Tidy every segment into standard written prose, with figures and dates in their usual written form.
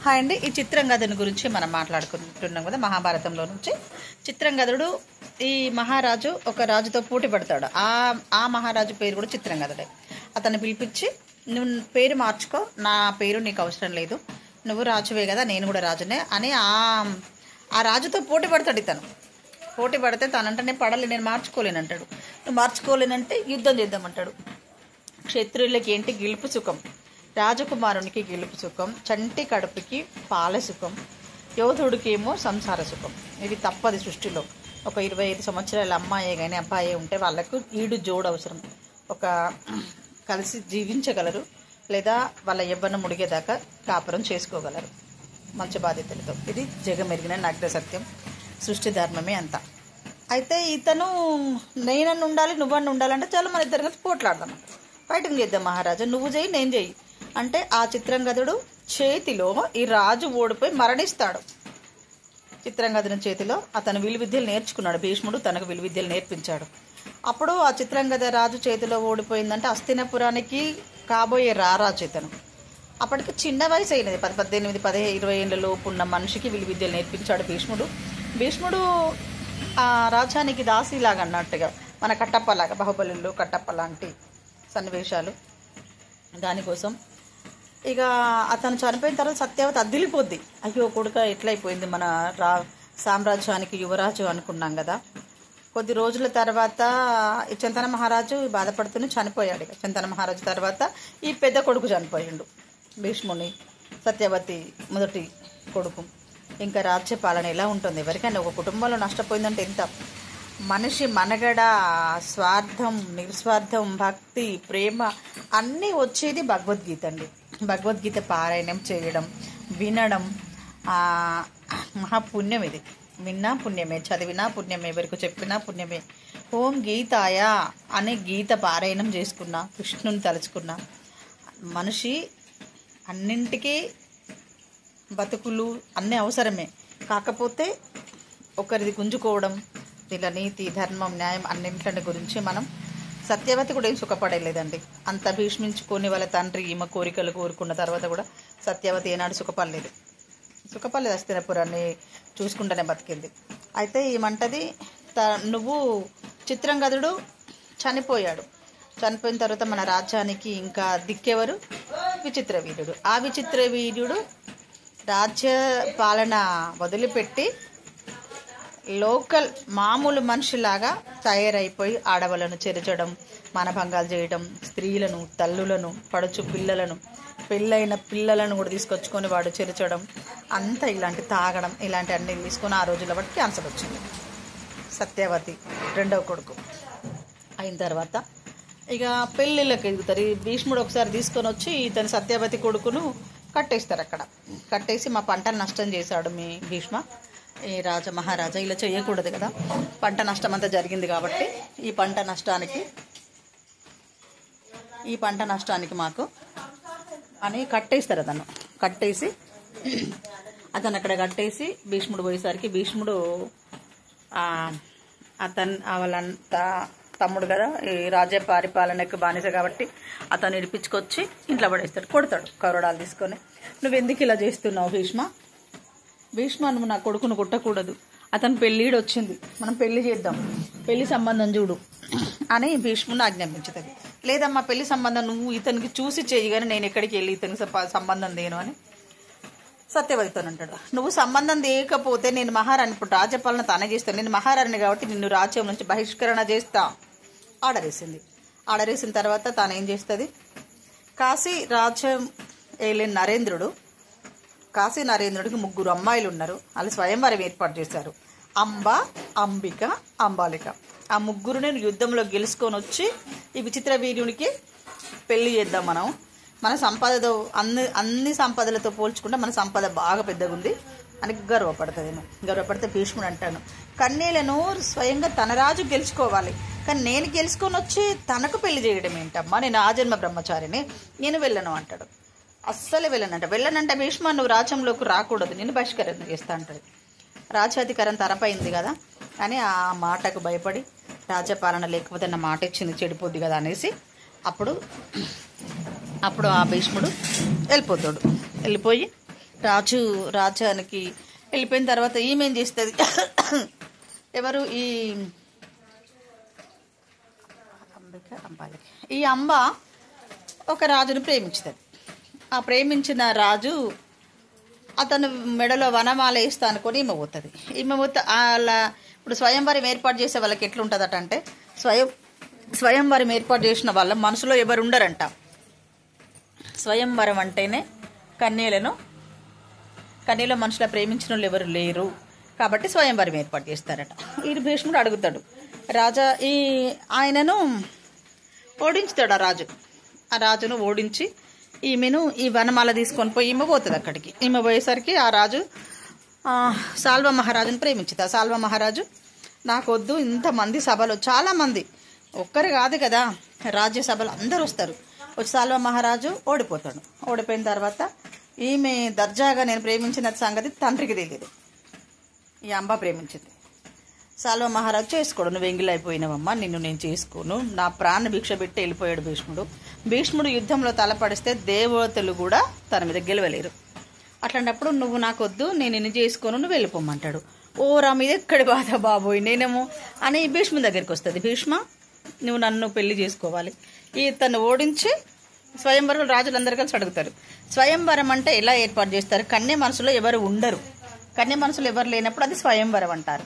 Hi అండి. ఈ చిత్రంగదుని గురించి మనం మాట్లాడుకుంటున్నాం కదా, మహాభారతంలో నుంచి. చిత్రంగదుడు ఈ మహారాజు ఒక రాజుతో పోటీ పడతాడు. ఆ మహారాజు పేరు కూడా చిత్రంగదుడే. అతన్ని పిలిపించి, నువ్వు పేరు మార్చుకో, నా పేరు నీకు అవసరం లేదు, నువ్వు రాజువే కదా, నేను కూడా రాజునే అని ఆ రాజుతో పోటీ పడతాడు. ఇతను పోటీ పడితే తనంటే నేను పడలే, నేను మార్చుకోలేనంటాడు. నువ్వు మార్చుకోలేనంటే యుద్ధం చేద్దామంటాడు. క్షత్రియులకి ఏంటి గెలుపు సుఖం, రాజకుమారునికి గెలుపు సుఖం, చంటి కడుపుకి పాల సుఖం, యోధుడికేమో సంసార సుఖం. ఇది తప్పది సృష్టిలో. ఒక 25 సంవత్సరాల అమ్మాయి కానీ అబ్బాయి ఉంటే వాళ్ళకు ఈడు జోడు అవసరం. ఒక కలిసి జీవించగలరు, లేదా వాళ్ళ యవ్వనం ముడిగేదాకా కాపురం చేసుకోగలరు మంచి బాధ్యతలతో. ఇది జగమెరిగిన నగ్న సత్యం, సృష్టి ధర్మమే అంతా. అయితే ఇతను నేనన్ను ఉండాలి, నువ్వన్ను ఉండాలంటే చాలా మన ఇద్దరు కలిసి పోట్లాడదాం, ఫైటింగ్ చేద్దాం మహారాజా, నువ్వు చేయి నేను చేయి అంటే ఆ చిత్రంగదుడు చేతిలో ఈ రాజు ఓడిపోయి మరణిస్తాడు. చిత్రంగదుని చేతిలో అతను విలువిద్యలు నేర్చుకున్నాడు. భీష్ముడు తనకు విలువిద్యలు నేర్పించాడు. అప్పుడు ఆ చిత్రంగద రాజు చేతిలో ఓడిపోయిందంటే హస్తినపురానికి కాబోయే రారాజు ఇతను. అప్పటికి చిన్న వయసు అయినది, 18, 20 ఏళ్ళ లోపు ఉన్న మనిషికి విలువిద్యలు నేర్పించాడు భీష్ముడు ఆ రాజ్యానికి దాసిలాగా అన్నట్టుగా, మన కట్టప్పలాగా, బాహుబలిలో కట్టప్ప లాంటి సన్నివేశాలు. దానికోసం ఇక అతను చనిపోయిన తర్వాత సత్యవతి అద్దిలిపోద్ది. అయ్యో కొడుక ఎట్లయిపోయింది, మన సామ్రాజ్యానికి యువరాజు అనుకున్నాం కదా. కొద్ది రోజుల తర్వాత ఈ చంతన మహారాజు బాధపడుతూనే చనిపోయాడు. ఇక చంతన మహారాజు తర్వాత ఈ పెద్ద కొడుకు చనిపోయిండు, భీష్ముని, సత్యవతి మొదటి కొడుకు. ఇంకా రాజ్య పాలన ఎలా ఉంటుంది? ఎవరికైనా ఒక కుటుంబంలో నష్టపోయిందంటే ఎంత? మనిషి మనగడ, స్వార్థం, నిస్వార్థం, భక్తి, ప్రేమ అన్నీ వచ్చేది భగవద్గీత అండి. భగవద్గీత పారాయణం చేయడం, వినడం మహాపుణ్యం. ఇది విన్నా పుణ్యమే, చదివినా పుణ్యమే, ఎవరికి చెప్పినా పుణ్యమే. ఓం గీతాయ అనే గీత పారాయణం చేసుకున్నా, కృష్ణుని తలుచుకున్నా, మనిషి అన్నింటికీ బతుకులు అన్నీ అవసరమే. కాకపోతే ఒకరిది గుంజుకోవడం, ఇలా నీతి, ధర్మం, న్యాయం అన్నింటి గురించి మనం. సత్యవతి కూడా ఏం సుఖపడలేదండి. అంత భీష్మించుకొని వాళ్ళ తండ్రి ఈమె కోరికలు కోరుకున్న తర్వాత కూడా సత్యవతి ఏనాడు సుఖపడలేదు. హస్తినపురాన్ని చూసుకుంటూనే బతికింది. అయితే ఏమంటది, నువ్వు చిత్రంగదుడు చనిపోయాడు, చనిపోయిన తర్వాత మన రాజ్యానికి ఇంకా దిక్కెవరు? విచిత్రవీర్యుడు. ఆ విచిత్రవీర్యుడు రాజ్య పాలన వదిలిపెట్టి లోకల్ మామూలు మనిషిలాగా తయారైపోయి ఆడవాళ్ళను చెరచడం, మానభంగాలు చేయడం, స్త్రీలను, తల్లులను, పడుచు పిల్లలను, పెళ్ళైన పిల్లలను కూడా తీసుకొచ్చుకొని వాడు చెరచడం, అంతా ఇలాంటి తాగడం, ఇలాంటి అన్ని తీసుకొని ఆ రోజుల బట్టి క్యాన్సర్ వచ్చింది. సత్యవతి రెండవ కొడుకు అయిన తర్వాత ఇక పెళ్ళిళ్ళకి ఎదుగుతారు. ఈ భీష్ముడు ఒకసారి తీసుకొని వచ్చి ఇతని సత్యవతి కొడుకును కట్టేస్తారు. అక్కడ కట్టేసి, మా పంటను నష్టం చేశాడు మీ భీష్మ, ఈ మహారాజా ఇలా చేయకూడదు కదా, పంట నష్టం అంతా జరిగింది కాబట్టి ఈ పంట నష్టానికి మాకు అని కట్టేస్తారు. అతను అక్కడ కట్టేసి భీష్ముడు పోయేసరికి భీష్ముడు వాళ్ళంతా తమ్ముడు కదా, ఈ రాజ్య పరిపాలనకు బానిస కాబట్టి అతను ఇడిపించుకొచ్చి ఇంట్లో పడేస్తాడు, కొడతాడు కరోడాలు తీసుకొని. నువ్వెందుకు ఇలా చేస్తున్నావు భీష్మ, నువ్వు నా కొడుకును కొట్టకూడదు, అతను పెళ్ళిడు వచ్చింది, మనం పెళ్లి చేద్దాం, పెళ్లి సంబంధం చూడు అని భీష్ముని ఆజ్ఞాపించుతుంది. లేదమ్మా, పెళ్లి సంబంధం నువ్వు ఇతనికి చూసి చేయి, కానీ నేను ఎక్కడికి వెళ్ళి ఇతనికి సంబంధం దేను అని సత్యవతితో అంటాడు. నువ్వు సంబంధం దేయకపోతే నేను మహారాణి, ఇప్పుడు రాజ్యపాలన తానే చేస్తాను, నేను మహారాణి కాబట్టి నిన్ను రాజ్యం నుంచి బహిష్కరణ చేస్తా ఆర్డర్ వేసిన తర్వాత తాను ఏం చేస్తుంది, కాశీ రాజ్యం ఏలే కాశీ నరేంద్రుడికి 3 అమ్మాయిలు ఉన్నారు. వాళ్ళు స్వయంవరం ఏర్పాటు చేశారు. అంబ, అంబిక, అంబాలిక. ఆ 3 యుద్ధంలో గెలుచుకొని వచ్చి ఈ విచిత్ర వీర్యునికి పెళ్లి చేద్దాం మనం, మన సంపదతో అన్ని సంపదలతో పోల్చుకుంటే మన సంపద బాగా పెద్దగా ఉంది అని గర్వపడితే భీష్ముడు అంటాను, కన్యలను స్వయంగా తన రాజు గెలుచుకోవాలి, కానీ నేను గెలుచుకొని వచ్చి తనకు పెళ్లి చేయడం ఏంటమ్మా, నేను ఆజన్మ బ్రహ్మచారిని, నేను వెళ్ళను అంటాడు. అస్సలే వెళ్ళనంటే భీష్మ, నువ్వు రాజ్యంలోకి రాకూడదు, నేను బహిష్కరణ చేస్తా అంటాడు. రాజ్యాధికారం తనపైంది కదా అని ఆ మాటకు భయపడి, రాజ్యపాలన లేకపోతే నా మాట ఇచ్చింది చెడిపోద్ది కదా అనేసి అప్పుడు ఆ భీష్ముడు వెళ్ళిపోతాడు. వెళ్ళిపోయి రాజ్యానికి వెళ్ళిపోయిన తర్వాత ఈమె ఏం చేస్తుంది, ఎవరు ఈ ఈ అంబ ఒక రాజును ప్రేమించుతుంది. ఆ ప్రేమించిన రాజు అతను మెడలో వనమాల వేస్తా అనుకొని ఈమె పోతుంది. ఈమె పోతే అలా ఇప్పుడు స్వయంవరం ఏర్పాటు చేసే వాళ్ళకి ఎట్లుంటుందట అంటే, స్వయంవరం ఏర్పాటు చేసిన వాళ్ళ మనసులో ఎవరు ఉండరంట. స్వయంవరం అంటేనే కన్యలో మనుషుల ప్రేమించిన వాళ్ళు ఎవరు లేరు కాబట్టి స్వయంవరం ఏర్పాటు చేస్తారట. ఈ భీష్ముడు అడుగుతాడు, రాజా ఆయనను ఓడించుతాడు. ఆ రాజును ఓడించి ఈమెను ఈ వనమాల తీసుకొని పోయి ఈమె పోతుంది అక్కడికి. ఈమె పోయేసరికి ఆ రాజు సాల్వ మహారాజును ప్రేమించుతా. సాల్వ మహారాజు నాకొద్దు, ఇంతమంది సభలో చాలామంది, ఒక్కరు కాదు కదా, రాజ్యసభలో అందరూ వస్తారు. వచ్చి సాల్వ మహారాజు ఓడిపోతాడు. ఓడిపోయిన తర్వాత ఈమె దర్జాగా నేను ప్రేమించిన సంగతి తండ్రికి తెలియదు. ఈ అంబ ప్రేమించింది. సాల్వ మహారాజు చేసుకోడు, నువ్వు ఎంగిలైపోయినావమ్మా, నిన్ను నేను చేసుకోను, నా ప్రాణ భిక్ష పెట్టి వెళ్ళిపోయాడు భీష్ముడు యుద్ధంలో తలపడిస్తే దేవతలు కూడా తన మీద గెలవలేరు. అట్లాంటప్పుడు నువ్వు నాకొద్దు, నేను నిన్ను చేసుకోను, నువ్వు వెళ్ళిపోమంటాడు. ఓ రా మీద ఎక్కడి బాధ బాబోయ్ నేనేమో అని భీష్ముడి దగ్గరికి వస్తుంది. భీష్మ, నువ్వు నన్ను పెళ్లి చేసుకోవాలి. తను ఓడించి స్వయంవరం రాజులందరూ కలిసి అడుగుతారు. స్వయంవరం అంటే ఎలా ఏర్పాటు చేస్తారు? కన్య మనసులో ఎవరు ఉండరు. కన్య మనసులో ఎవరు లేనప్పుడు అది స్వయంవరం అంటారు.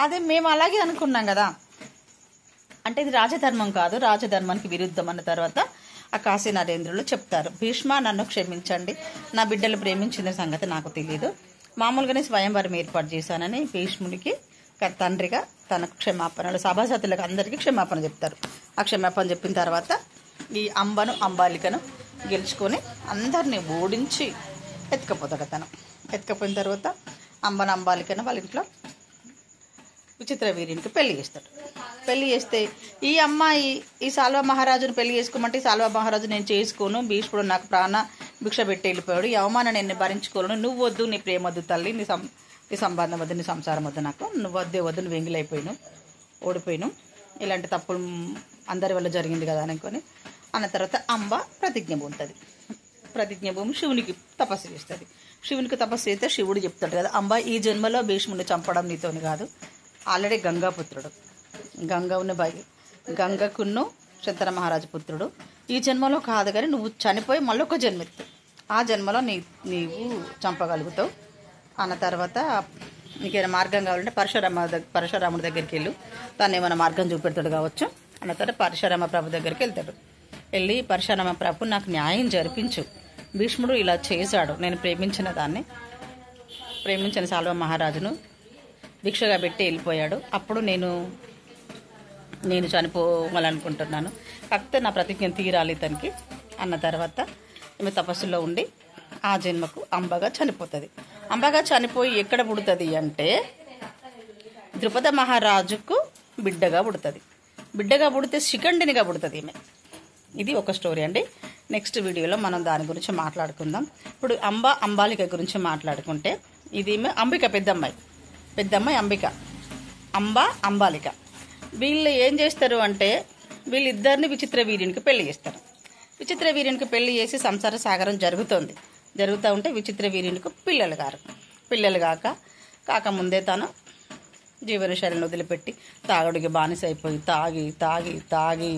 అదే మేము అలాగే అనుకున్నాం కదా, అంటే ఇది రాజధర్మం కాదు, రాజధర్మానికి విరుద్ధం అన్న తర్వాత ఆ కాశీ నరేంద్రులు చెప్తారు, భీష్మ నన్ను క్షమించండి, నా బిడ్డలు ప్రేమించిన సంగతి నాకు తెలియదు, మామూలుగానే స్వయంవరం ఏర్పాటు చేశానని భీష్ముడికి తండ్రిగా తనకు క్షమాపణలు సభాసతులకు అందరికీ క్షమాపణ చెప్తారు. ఆ క్షమాపణ చెప్పిన తర్వాత ఈ అంబాలికను గెలుచుకొని అందరినీ ఓడించి ఎత్తుకపోతాడు. ఎత్తుకపోయిన తర్వాత అంబాలికను వాళ్ళ ఇంట్లో విచిత్ర వీర్యునికి పెళ్లి చేస్తాడు. పెళ్లి చేస్తే ఈ అమ్మాయి ఈ సాల్వ మహారాజును పెళ్లి చేసుకోమంటే సాల్వ మహారాజు నేను చేసుకోను, భీష్ముడు నాకు ప్రాణ భిక్ష పెట్టి వెళ్ళిపోయాడు, ఈ అవమానం నేను భరించుకోను, నువ్వు వద్దు, నీ ప్రేమ వద్దు తల్లి, నీ సంబంధం వద్దు, నీ సంసారం వద్దు, నాకు నువ్వు వద్దు, నువ్వు ఎంగిలైపోయినావు, ఓడిపోయినావు, ఇలాంటి తప్పులు అందరి వల్ల జరిగింది కదా అనుకొని అన్న తర్వాత అంబ ప్రతిజ్ఞ పొందుతుంది. ప్రతిజ్ఞ భూమి శివునికి తపస్సు చేస్తుంది. శివునికి తపస్సు చేస్తే శివుడు చెప్తాడు కదా, అంబ ఈ జన్మలో భీష్ముడిని చంపడం నీతోని కాదు, ఆల్రెడీ గంగాపుత్రుడు, గంగకున్ను శంతన మహారాజు పుత్రుడు, ఈ జన్మలో కాదు కానీ నువ్వు చనిపోయి మళ్ళీ ఒక జన్మెత్తు, ఆ జన్మలో నీవు చంపగలుగుతావు అన్న తర్వాత నీకేమైనా మార్గం కావాలంటే పరశురాముడి దగ్గరికి వెళ్ళు, తను ఏమైనా మార్గం చూపెడతాడు కావచ్చు అన్న తర్వాత పరశురామ ప్రభు దగ్గరికి వెళ్తాడు. వెళ్ళి పరశురామ ప్రభు నాకు న్యాయం జరిపించు, భీష్ముడు ఇలా చేశాడు, నేను ప్రేమించిన సాల్వ మహారాజును భిక్షగా పెట్టి వెళ్ళిపోయాడు, అప్పుడు నేను చనిపోవాలనుకుంటున్నాను, కాకపోతే నా ప్రతిజ్ఞ తీరాలి తనకి అన్న తర్వాత ఈమె తపస్సులో ఉండి ఆ జన్మకు అంబగా చనిపోతుంది. అంబగా చనిపోయి ఎక్కడ పుడుతుంది అంటే ద్రుపద మహారాజుకు బిడ్డగా పుడుతుంది. బిడ్డగా పుడితే శిఖండినిగా పుడుతుంది ఈమె. ఇది ఒక స్టోరీ అండి. నెక్స్ట్ వీడియోలో మనం దాని గురించి మాట్లాడుకుందాం. ఇప్పుడు అంబాలిక గురించి మాట్లాడుకుంటే ఇది ఈమె అంబిక, పెద్దమ్మాయి అంబాలిక. వీళ్ళు ఏం చేస్తారు అంటే వీళ్ళిద్దరిని విచిత్ర వీర్యునికి పెళ్లి చేస్తారు. విచిత్ర వీర్యునికి పెళ్లి చేసి సంసార సాగరం జరుగుతూ ఉంటే విచిత్ర వీర్యునికి పిల్లలు కాకముందే తను జీవనశైలిని వదిలిపెట్టి తాగుడికి బానిస అయిపోయి తాగి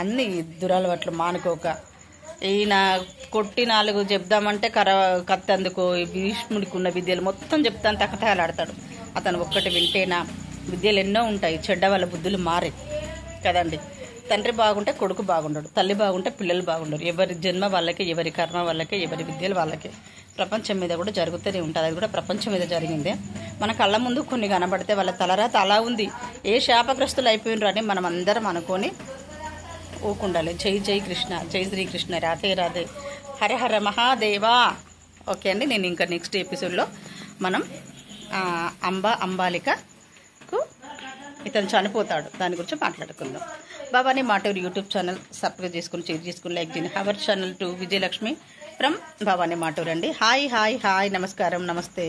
అన్ని దురలవాట్లు మానుకోక ఈయన కొట్టి 4 చెప్దామంటే కత్తి అందుకో, భీష్ముడికి ఉన్న విద్యలు మొత్తం చెప్తాను తకతలాడతాడు. అతను ఒక్కటి వింటేనా, విద్యలు ఎన్నో ఉంటాయి, చెడ్డ వాళ్ళ బుద్ధులు మారే కదండి. తండ్రి బాగుంటే కొడుకు బాగుండడు, తల్లి బాగుంటే పిల్లలు బాగుండరు. ఎవరి జన్మ వాళ్ళకే, ఎవరి కర్మ వాళ్ళకే, ఎవరి విద్యలు వాళ్ళకే. ప్రపంచం మీద కూడా జరుగుతూనే ఉంటుంది. అది కూడా ప్రపంచం మీద జరిగిందే. మన కళ్ళ ముందు కొన్ని కనబడితే వాళ్ళ తలరాత అలా ఉంది, ఏ శాపగ్రస్తులు అయిపోయినరు అని మనం అందరం అనుకొని ఊకుండాలి. జై కృష్ణ, జై శ్రీకృష్ణ, రాధే రాధే, హర హర మహాదేవా. ఓకే అండి, నేను ఇంకా నెక్స్ట్ ఎపిసోడ్లో మనం అంబాలికకు ఇతను చనిపోతాడు దాని గురించి మాట్లాడుకుందాం. Bhavani Maturu YouTube channel subscribe చేసుకుని, షేర్ చేసుకుని, లైక్ చేయండి. Our channel to Vijayalakshmi from Bhavani Maturu అండి. హాయ్ నమస్కారం, నమస్తే.